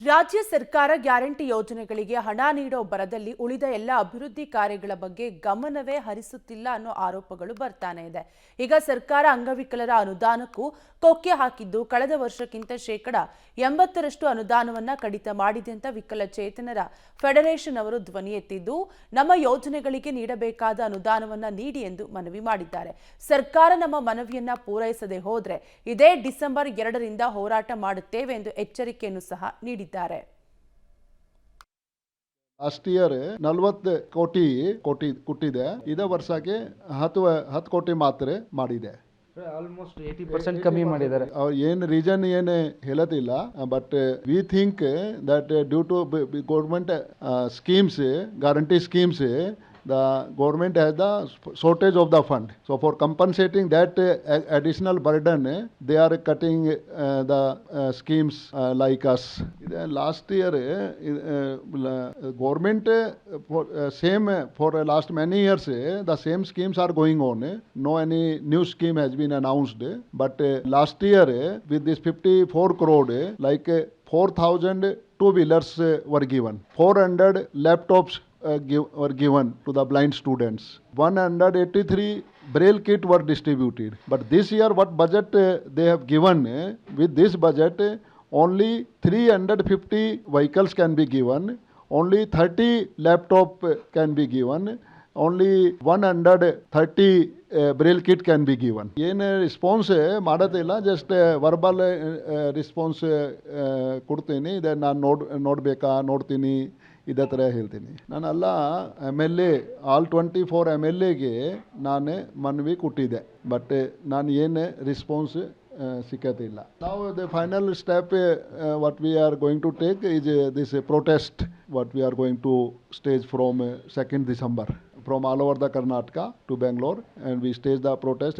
ರಾಜ್ಯ ಸರ್ಕಾರ ಗ್ಯಾರಂಟಿ ಯೋಜನೆಗಳಿಗೆ ಹಣ ನೀಡೋ ಬರದಲ್ಲಿ ಉಳಿದ ಎಲ್ಲ ಅಭಿವೃದ್ಧಿ ಕಾರ್ಯಗಳ ಬಗ್ಗೆ ಗಮನವೇ ಹರಿಸುತ್ತಿಲ್ಲ ಅನ್ನೋ ಆರೋಪಗಳು ಬರ್ತಾನೆ ಇದೆ. ಈಗ ಸರ್ಕಾರ ಅಂಗವಿಕಲರ ಅನುದಾನಕ್ಕೂ ಕೊಕ್ಕೆ ಹಾಕಿದ್ದು ಕಳೆದ ವರ್ಷಕ್ಕಿಂತ ಶೇಕಡ 80ರಷ್ಟು ಅನುದಾನವನ್ನ ಕಡಿತ ಮಾಡಿದೆ ಅಂತ ವಿಕಲಚೇತನರ ಫೆಡರೇಷನ್ ಅವರು ಧ್ವನಿ ಎತ್ತಿದ್ದು, ನಮ್ಮ ಯೋಜನೆಗಳಿಗೆ ನೀಡಬೇಕಾದ ಅನುದಾನವನ್ನ ನೀಡಿ ಎಂದು ಮನವಿ ಮಾಡಿದ್ದಾರೆ. ಸರ್ಕಾರ ನಮ್ಮ ಮನವಿಯನ್ನ ಪೂರೈಸದೆ ಹೋದ್ರೆ ಇದೇ ಡಿಸೆಂಬರ್ 2ರಿಂದ ಹೋರಾಟ ಮಾಡುತ್ತೇವೆ ಎಂದು ಎಚ್ಚರಿಕೆಯನ್ನು ಸಹ ನೀಡಿದ್ದಾರೆ. ಲಾಸ್ಟ್ ಇಯರ್ 40 ಕೋಟಿ ಕೊಟ್ಟಿದೆ. ಇದೇ ವರ್ಷಕ್ಕೆ 10 ಕೋಟಿ ಮಾತ್ರ ಮಾಡಿದೆ. ಆಲ್ಮೋಸ್ಟ್ 80% ಕಮ್ಮಿ ಮಾಡಿದ್ದಾರೆ. ಏನು ರೀಸನ್ ಏನು ಹೇಳೋದಿಲ್ಲ, but we think that due to government schemes, guarantee schemes, the government has the shortage of the fund. So for compensating that additional burden, they are cutting the schemes like us. Last year, government for last many years, the same schemes are going on. No any new scheme has been announced. But last year, with this 54 crore, like 4,000 two-wheelers were given. 400 laptops were given to the blind students. 183 braille kit were distributed. But this year what budget they have given, with this budget only 350 vehicles can be given, only 30 laptop can be given, only 130 braille kit can be given. ಏನು response ಮಾಡೋದಿಲ್ಲ, just verbal response ಕೊಡ್ತೀನಿ. ಇದೆ ನಾನು ನೋಡ್ತೀನಿ ಇದೇ ಥರ ಹೇಳ್ತೀನಿ. ನಾನೆಲ್ಲ MLA ಆಲ್ 24 MLAಗೆ ನಾನು ಮನವಿ ಕೊಟ್ಟಿದ್ದೆ, ಬಟ್ ನಾನು ಏನು ರೆಸ್ಪಾನ್ಸ್ ಸಿಕ್ಕತ್ತಿಲ್ಲ. ನಾವು the final step what we are going to take is this protest what we are going to stage from 2nd December from all over the Karnataka to Bangalore, and we stage the protest.